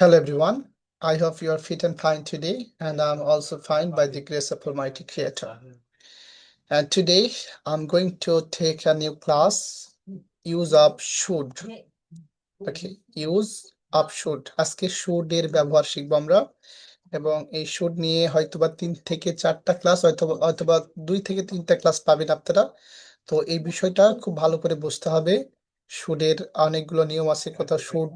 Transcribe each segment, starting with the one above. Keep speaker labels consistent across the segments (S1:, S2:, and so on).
S1: Hello everyone, I hope you are fit and fine today, and I'm also fine by the grace of Almighty Creator. And today I'm going to take a new class, use of should. Okay, use of should. আজকে should এর ব্যবহার শিখবো আমরা, এবং এই should নিয়ে হয়তোবা 3 থেকে 4টা ক্লাস, অথবা 2 থেকে 3টা ক্লাস পাবেন আপনারা। তো এই বিষয়টা খুব ভালো করে বুঝতে হবে। should এর অনেকগুলো নিয়ম আছে, কোথায় should,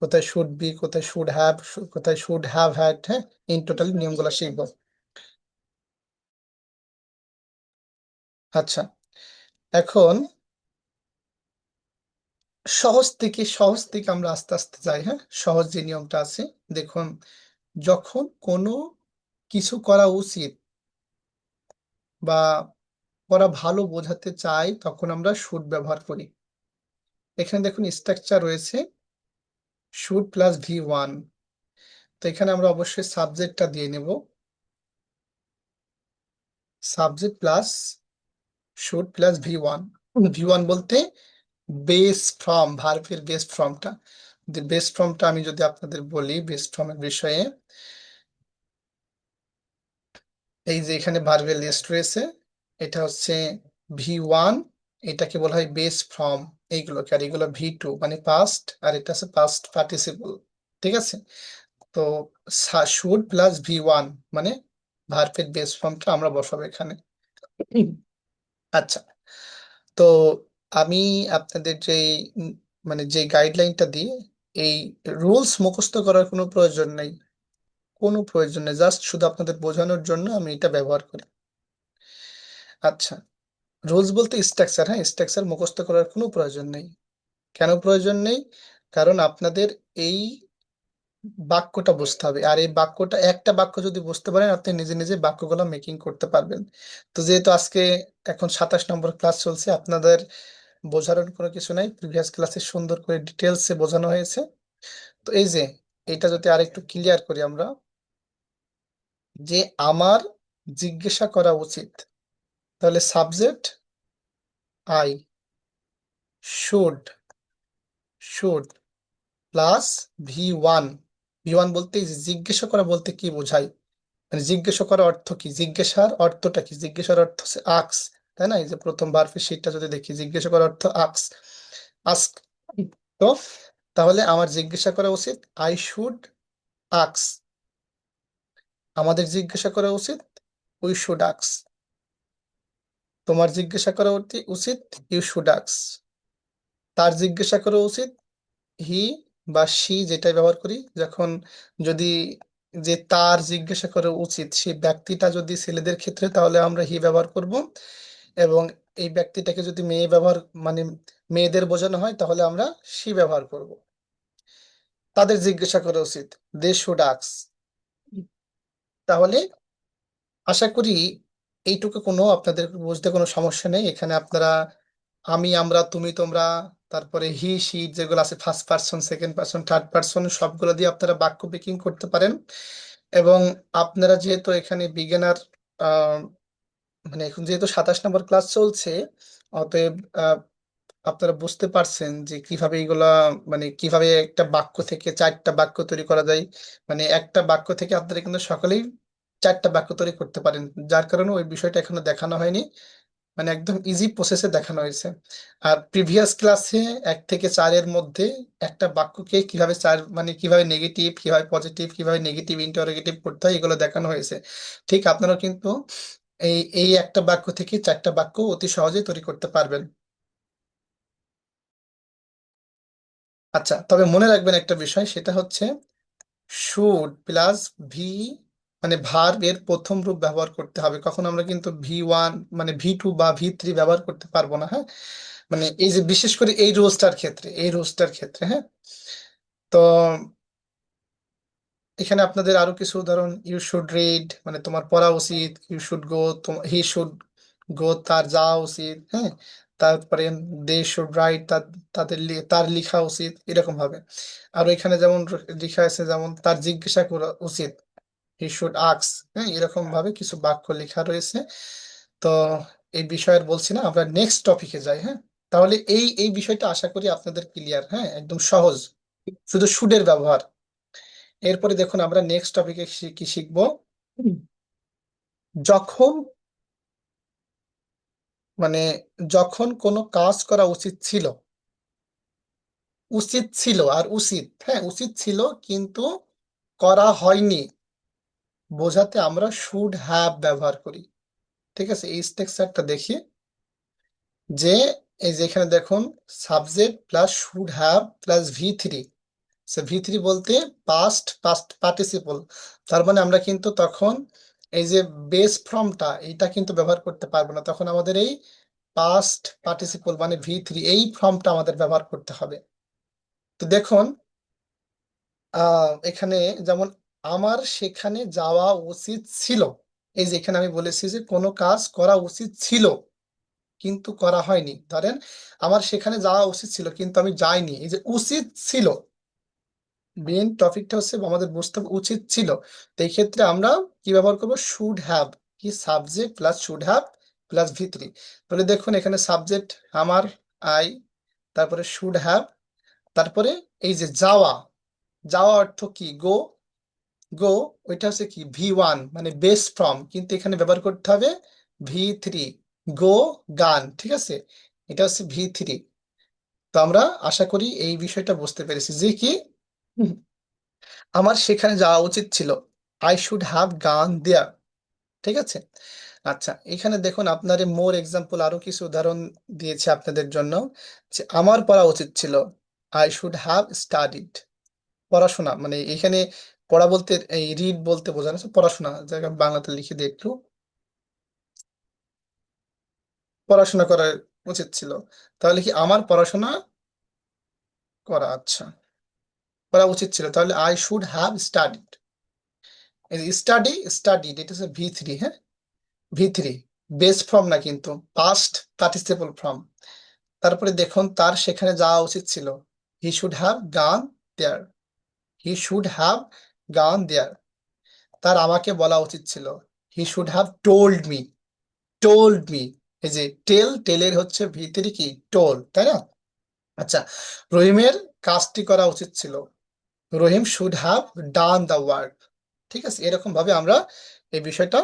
S1: কোথায় শুড বি, কোথায় শুড হ্যাভ, কোথায় শুড হ্যাভ হ্যাড। হ্যাঁ, ইন টোটাল নিয়মগুলো শিখবো। আচ্ছা, এখন সহজ থেকে আমরা আস্তে আস্তে যাই। হ্যাঁ, সহজ যে নিয়মটা আছে, দেখুন, যখন কোনো কিছু করা উচিত বা করা ভালো বোঝাতে চাই, তখন আমরা শুড ব্যবহার করি। এখানে দেখুন স্ট্রাকচার রয়েছে শুড প্লাস V1। তো এখানে আমরা অবশ্যই সাবজেক্টটা দিয়ে নেব, subject plus should plus V1। V1 বলতে বেস ফর্ম, ভার্বের বেস ফর্মটা। বেস ফর্মটা আমি যদি আপনাদের বলি, বেস ফর্মের বিষয়ে, এই যে এখানে ভার্বের লিস্ট রয়েছে, এটা হচ্ছে V1, এটাকে বলা হয় বেস ফর্ম। এইগুলোকে, আর এগুলো V2 মানে পাস্ট, আর এটা আছে পাস্ট পার্টিসিপল। ঠিক আছে, তো শুড প্লাস V1 মানে ভার্বের বেস ফর্মটা আমরা বসাবো এখানে। আচ্ছা, তো আমি আপনাদের যে মানে যে গাইডলাইনটা দিই, এই রুলস মুখস্থ করার কোনো প্রয়োজন নেই, কোনো প্রয়োজন নেই, জাস্ট শুধু আপনাদের বোঝানোর জন্য আমি এটা ব্যবহার করি। আচ্ছা, রুলস বলতে স্ট্রাকচার। হ্যাঁ, স্ট্রাকচার মুখস্থ করার কোনো প্রয়োজন নেই। কেন প্রয়োজন নেই? কারণ আপনাদের এই বাক্যটা বুঝতে হবে, আর এই বাক্যটা, একটা বাক্য যদি বুঝতে পারেন, আপনি নিজে নিজে বাক্যগুলো মেকিং করতে পারবেন। তো যেহেতু আজকে এখন 27 নম্বর ক্লাস চলছে, আপনাদের বোঝার কোনো কিছু নাই, প্রিভিয়াস ক্লাসে সুন্দর করে ডিটেলসে বোঝানো হয়েছে। তো এই যে এটা যদি আরেকটু ক্লিয়ার করি আমরা, যে আমার জিজ্ঞাসা করা উচিত, তাহলে subject I, should, should plus V1। V1 বলতে এই যে জিজ্ঞাসা করা বলতে কি বোঝায়, মানে জিজ্ঞাসা করার অর্থ কি, জিজ্ঞাসার অর্থটা কি? জিজ্ঞাসার অর্থ হচ্ছে আক্স, তাই না? এই যে প্রথম ভার্বের শীটটা যদি দেখি, জিজ্ঞাসা করার অর্থ আক্স, আস্ক। তো তাহলে আমার জিজ্ঞাসা করা উচিত আই শুড আক্স, আমাদের জিজ্ঞাসা করা উচিত উই শুড আক্স, তোমার জিজ্ঞাসা করা উচিত ইউ শুড আক্স, তার জিজ্ঞাসা করা উচিত হি বা সি, যেটাই ব্যবহার করি যখন, যদি যে তার জিজ্ঞাসা করা উচিত সেই ব্যক্তিটা যদি ছেলেদের ক্ষেত্রে, তাহলে আমরা হি ব্যবহার করব, এবং এই ব্যক্তিটাকে যদি মেয়ে ব্যবহার, মানে মেয়েদের বোঝানো হয়, তাহলে আমরা সি ব্যবহার করব। তাদের জিজ্ঞাসা করা উচিত দে শুড আক্স। তাহলে আশা করি এইটুকু কোনো আপনাদের বুঝতে কোনো সমস্যা নেই। এখানে আপনারা আমি, আমরা, তুমি, তোমরা, তারপরে হি সি যেগুলো আছে, first person, second person, third person, সবগুলো দিয়ে আপনারা বাক্য মেকিং করতে পারেন। এবং আপনারা যেহেতু এখানে বিগিনার, মানে এখন যেহেতু 27 নম্বর ক্লাস চলছে, অতএব আপনারা বুঝতে পারছেন যে কিভাবে এইগুলা, মানে কিভাবে একটা বাক্য থেকে 4টা বাক্য তৈরি করা যায়। মানে একটা বাক্য থেকে আপনারা কিন্তু সকলেই 4টা বাক্য তৈরি করতে পারেন, যার কারণে ওই বিষয়টা এখনো দেখানো হয়নি, মানে একদম ইজি প্রসেসে দেখানো হয়েছে। আর প্রিভিয়াস ক্লাসে 1 থেকে 4-এর মধ্যে একটা বাক্যকে কিভাবে মানে কিভাবে নেগেটিভ, কিভাবে পজিটিভ, কিভাবে নেগেটিভ ইন্টারোগেটিভ করতে হয়, এগুলো দেখানো হয়েছে। ঠিক আপনারা কিন্তু এই এই একটা বাক্য থেকে 4টা বাক্য অতি সহজে তৈরি করতে পারবেন। আচ্ছা, তবে মনে রাখবেন একটা বিষয়, সেটা হচ্ছে শুড প্লাস ভি, মানে ভার্ব এর প্রথম রূপ ব্যবহার করতে হবে। কখন আমরা কিন্তু V1 মানে V2 বা V3 ব্যবহার করতে পারবো না। হ্যাঁ, মানে এই যে বিশেষ করে এই রোজটার ক্ষেত্রে, এই রোজটার ক্ষেত্রে। হ্যাঁ, তো এখানে আপনাদের আরো কিছু উদাহরণ, ইউ শুড রিড মানে তোমার পড়া উচিত, you should go, he should go তার যাওয়া উচিত। হ্যাঁ, তারপরে দে শুড রাইট তার লেখা উচিত, এরকম ভাবে। আর এখানে যেমন লেখা আছে, যেমন তার জিজ্ঞাসা করা উচিত, হি শুড আস্ক। হ্যাঁ, এরকম ভাবে কিছু বাক্য লেখা রয়েছে। তো এই বিষয়ের বলছি না, আমরা নেক্সট টপিকে যাই। হ্যাঁ, তাহলে এই বিষয়টা আশা করি আপনাদের ক্লিয়ার। হ্যাঁ, একদম সহজ, শুধু শুডের ব্যবহার। এরপরে দেখুন আমরা নেক্সট টপিকে কি শিখবো। যখন মানে যখন কোনো কাজ করা উচিত ছিল, উচিত ছিল আর উচিত, হ্যাঁ উচিত ছিল কিন্তু করা হয়নি, বোঝাতে আমরা শুড হ্যাভ ব্যবহার করি। ঠিক আছে, এই স্ট্রাকচারটা দেখি যে এই যে এখানে দেখুন subject plus should have plus ভি3। ভি3 বলতে পাস্ট পাস্ট পার্টিসিপল, তার মানে আমরা কিন্তু তখন এই যে বেস ফর্মটা এটা কিন্তু ব্যবহার করতে পারবো না, তখন আমাদের এই পাস্ট পার্টিসিপল মানে ভি3 এই ফর্মটা আমাদের ব্যবহার করতে হবে। তো দেখুন এখানে যেমন আমার সেখানে যাওয়া উচিত ছিল, এই যে এখানে আমি বলেছি যে কোনো কাজ করা উচিত ছিল কিন্তু করা হয়নি। ধরেন আমার সেখানে যাওয়া উচিত ছিল কিন্তু আমি যাইনি, এই যে উচিত ছিল, মেইন টপিকটা হচ্ছে আমাদের বুঝতে হবে উচিত ছিল। তো এই ক্ষেত্রে আমরা কি ব্যবহার করবো, শুড হ্যাভ, কি subject plus should have plus ভি3। তাহলে দেখুন এখানে সাবজেক্ট আমার আই, তারপরে শুড হ্যাভ, তারপরে এই যে যাওয়া, যাওয়া অর্থ কি গো, গো ওইটা হচ্ছে কি ভি1 মানে বেস ফর্ম, কিন্তু এখানে ব্যবহার করতে হবে ভি3, গো গান, ঠিক আছে, এটা হচ্ছে ভি3। তো আমরা আশা করি এই বিষয়টা বুঝতে পেরেছি যে কি আমার সেখানে যাওয়া উচিত ছিল, আই শুড হ্যাভ গান দেয়ার। ঠিক আছে। আচ্ছা এখানে দেখুন আপনার মোর এক্সাম্পল আরো কিছু উদাহরণ দিয়েছে আপনাদের জন্য, যে আমার পড়া উচিত ছিল, আই শুড হ্যাভ স্টাডিড। পড়াশোনা মানে এখানে পড়া বলতে এই রিড বলতে বোঝানো হচ্ছে পড়াশোনা, যাকে আমি বাংলাতে লিখে দিই একটু, পড়াশোনা করা উচিত ছিল। তাহলে কি আমার পড়াশোনা করা, আচ্ছা করা উচিত ছিল, তাহলে I should have studied. Study studied এটা হচ্ছে ভি3, হ্যাঁ ভি3 বেস ফর্ম না কিন্তু পাস্ট পার্টিসিপল ফর্ম। তারপরে দেখুন তার সেখানে যাওয়া উচিত ছিল, হি শুড হ্যাভ গান দেয়ার, হি শুড হ্যাভ গান দেয়ার। তার আমাকে বলা উচিত ছিল, হি should have told me, told me, এই যে টেল, টেলের হচ্ছে ভিতরে কি টোল, তাই না। আচ্ছা রহিমের কাজটি করা উচিত ছিল, Rahim should have done the work. ঠিক আছে, এরকম ভাবে আমরা এই বিষয়টা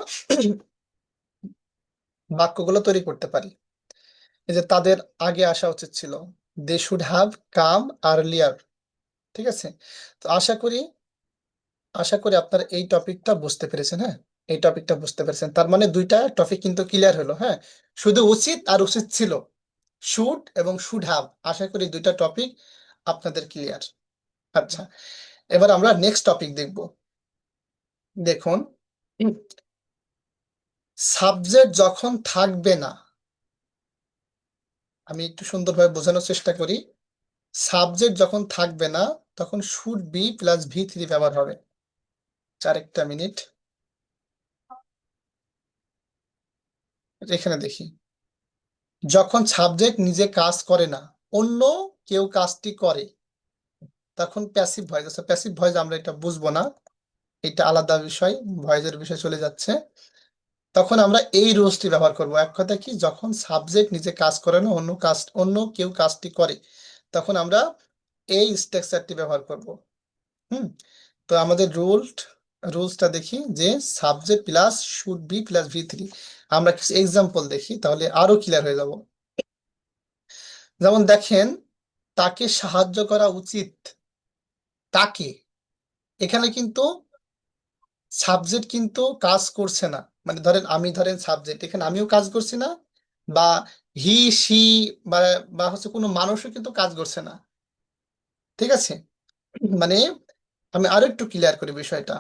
S1: বাক্যগুলো তৈরি করতে পারি। এই যে তাদের আগে আসা উচিত ছিল, they should have come earlier. ঠিক আছে। তো আশা করি আপনারা এই টপিকটা বুঝতে পেরেছেন, হ্যাঁ এই টপিকটা বুঝতে পেরেছেন, তার মানে দুইটা টপিক কিন্তু ক্লিয়ার হলো, হ্যাঁ শুধু উচিত আর উচিত ছিল, শুড এবং শুড হ্যাভ, আশা করি দুইটা টপিক আপনাদের ক্লিয়ার। আচ্ছা এবার আমরা নেক্সট টপিক দেখব। দেখুন সাবজেক্ট যখন থাকবে না, আমি একটু সুন্দরভাবে বোঝানোর চেষ্টা করি, সাবজেক্ট যখন থাকবে না তখন শুড বি প্লাস ভি3 ব্যবহার হবে। চার একটা মিনিট, এখানে দেখি, যখন সাবজেক্ট নিজে কাজ করে না, অন্য কেউ কাজটি করে, তখন প্যাসিভ ভয়েস আছে, প্যাসিভ ভয়েস আমরা এটা বুঝবো না, এটা আলাদা বিষয়, ভয়েসের বিষয় চলে যাচ্ছে। তখন আমরা এই রুলসটি ব্যবহার করব, এক কথা কি যখন সাবজেক্ট নিজে কাজ করে না, অন্য কেউ কাজটি করে, তখন আমরা এই স্ট্রাকচারটি ব্যবহার করব। হুম। তো আমাদের রুলসটা দেখি যে subject plus should be plus ভি3। আমরা কিছু এক্সাম্পল দেখি তাহলে আরো ক্লিয়ার হয়ে যাব। যেমন দেখেন তাকে সাহায্য করা উচিত, তাকে, এখানে কিন্তু সাবজেক্ট কিন্তু কাজ করছে না, মানে ধরেন আমি ধরেন সাবজেক্ট, এখানে আমিও কাজ করছি না, বা হি সি বা বা হচ্ছে কোনো মানুষও কিন্তু কাজ করছে না। ঠিক আছে, মানে আমি আরো একটু ক্লিয়ার করি বিষয়টা।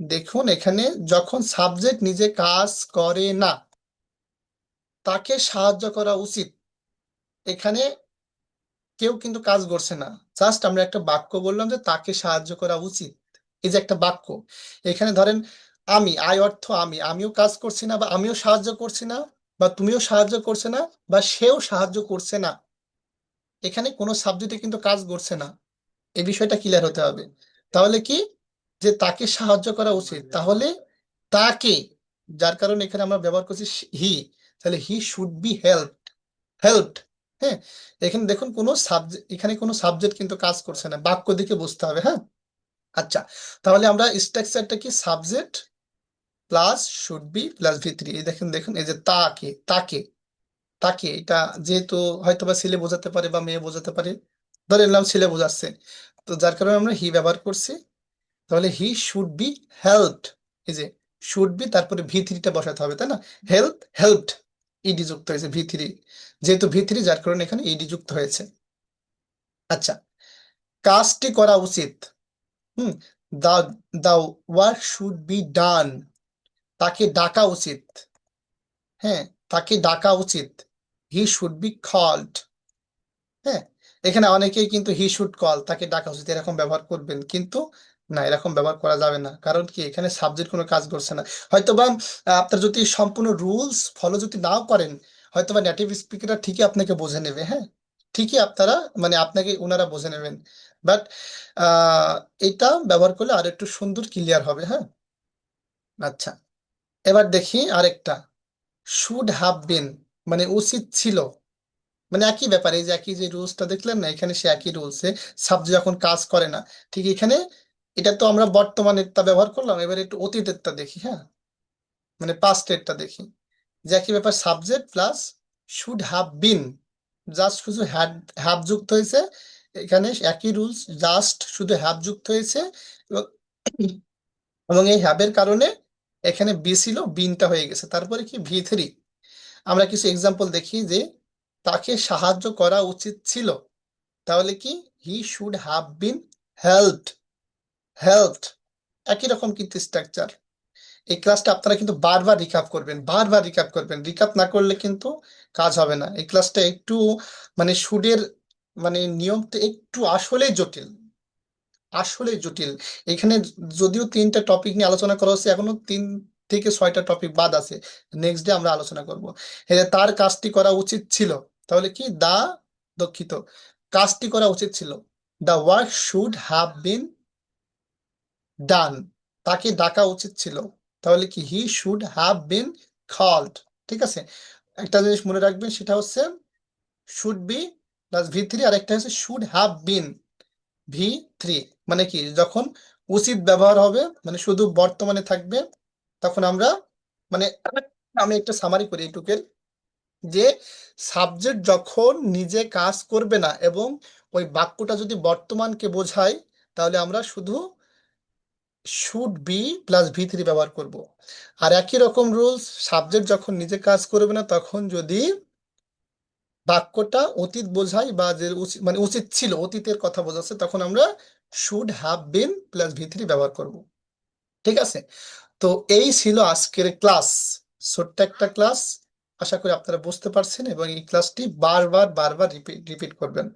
S1: দেখুন এখানে যখন সাবজেক্ট নিজে কাজ করে না, তাকে সাহায্য করা উচিত, এখানে কেউ কিন্তু কাজ করছে না, জাস্ট আমরা একটা বাক্য বললাম যে তাকে সাহায্য করা উচিত, এই যে একটা বাক্য। এখানে ধরেন আমি, আই অর্থ আমি, আমিও কাজ করছি না বা আমিও সাহায্য করছি না, বা তুমিও সাহায্য করছে না, বা সেও সাহায্য করছে না, এখানে কোনো সাবজেক্টে কিন্তু কাজ করছে না, এই বিষয়টা ক্লিয়ার হতে হবে। তাহলে কি, যে তাকে সাহায্য করা উচিত, তাহলে তাকে, যার কারণে এখানে আমরা ব্যবহার করছি হি, তাহলে হি শুড বি হেল্পড। হ্যাঁ, এখানে দেখুন কোনো সাবজেক্ট, এখানে কোনো সাবজেক্ট কিন্তু কাজ করছে না, বাক্য দিকে বুঝতে হবে, হ্যাঁ। আচ্ছা, তাহলে আমরা স্ট্রাকচারটা কি, subject plus should be plus V three. এই দেখেন দেখুন, এই যে তাকে তাকে তাকে, এটা যেহেতু হয়তো বা ছেলে বোঝাতে পারে বা মেয়ে বোঝাতে পারে, ধরে নিলাম ছেলে বোঝাচ্ছে, তো যার কারণে আমরা হি ব্যবহার করছি। তাহলে হি শুড বি হেল্পড, এই যে শুড বি তারপরে ভি থ্রিটা বসাতে হবে, তাই না? হেল্প, হেল্পড, ইডি যুক্ত হয়েছে ভি থ্রি, যেহেতু ভি থ্রি যার কারণে এখানে ইডি যুক্ত হয়েছে। আচ্ছা, কাজটি করা উচিত। হুম, the the work should be done, তাকে ডাকা উচিত। হ্যাঁ, তাকে ডাকা উচিত, হি শুড বি কল্ড। হ্যাঁ, এখানে অনেকেই কিন্তু হি শুড কল, তাকে ডাকা উচিত এরকম ব্যবহার করবেন, কিন্তু না, এরকম ব্যবহার করা যাবে না, কারণ কি এখানে সাবজেক্ট কোনো কাজ করছে না। হয়তোবা আপনার যদি সম্পূর্ণ রুলস ফলো যদি নাও করেন, হয়তোবা নেটিভ স্পিকাররা ঠিকই আপনাকে বুঝে নেবে, হ্যাঁ, ঠিকই আপনারা মানে আপনাকে ওনারা বুঝে নেবেন, বাট এটা ব্যবহার করলে আর একটু সুন্দর ক্লিয়ার হবে, হ্যাঁ। আচ্ছা, এবার দেখি আরেকটা, শুড হ্যাভ বিন, মানে উচিত ছিল, মানে একই ব্যাপার, এই যে একই যে রুলসটা দেখলেন না, এখানে সে একই রুলসে সাবজেক্ট যখন কাজ করে না, ঠিক এখানে এটা তো আমরা বর্তমানেরটা ব্যবহার করলাম, এবার একটু অতীতেরটা দেখি, হ্যাঁ, মানে পাস্টেরটা দেখি, যে একই ব্যাপার, subject plus should have bin, just শুধু হ্যাভ যুক্ত হয়েছে, এখানে একই রুলস, জাস্ট শুধু হ্যাভ যুক্ত হয়েছে, এবং এবং এই হ্যাভের কারণে এখানে বি ছিল, বিনটা হয়ে গেছে, তারপরে কি ভি থ্রি। আমরা কিছু এক্সাম্পল দেখি যে তাকে সাহায্য করা উচিত ছিল, তাহলে কি he should have bin helped, helped, একই রকম কিন্তু স্ট্রাকচার। এই ক্লাসটা আপনারা কিন্তু বারবার রিক্যাপ করবেন, বারবার রিক্যাপ করবেন, রিক্যাপ না করলে কিন্তু কাজ হবে না। এই ক্লাসটা একটু মানে সুডের মানে নিয়মটা একটু আসলেই জটিল, আসলে জটিল। এখানে যদিও 3টা টপিক নিয়ে আলোচনা করা হচ্ছে, এখনো 3 থেকে 6টা টপিক বাদ আছে, নেক্সট ডে আমরা আলোচনা করব। এই যে তার কাজটি করা উচিত ছিল, তাহলে কি দুঃখিত, কাজটি করা উচিত ছিল, the work should have been done, তাকে ডাকা উচিত ছিল, তাহলে কি he should have been called. ঠিক আছে, একটা জিনিস মনে রাখবেন, সেটা হচ্ছে should be plus V three, আর একটা হচ্ছে should have been V three. মানে কি, যখন উচিত ব্যবহার হবে, মানে শুধু বর্তমানে থাকবে, তখন আমরা মানে আমি একটা সামারি করি এইটুকের, যে সাবজেক্ট যখন নিজে কাজ করবে না এবং ওই বাক্যটা যদি বর্তমানকে বোঝায়, তাহলে আমরা শুধু should be plus V three ব্যবহার করব। আর একই রকম রুলস, সাবজেক্ট যখন নিজে কাজ করবে না, তখন যদি বাক্যটা অতীত বোঝায় বা যে মানে উচিত ছিল, অতীতের কথা বোঝাচ্ছে, তখন আমরা should have been plus V three ব্যবহার করব। ঠিক আছে, তো এই ছিল আজকের ক্লাস, ছোট্ট একটা ক্লাস। আশা করি আপনারা বুঝতে পারছেন এবং এই ক্লাসটি বারবার বারবার রিপিট রিপিট করবেন।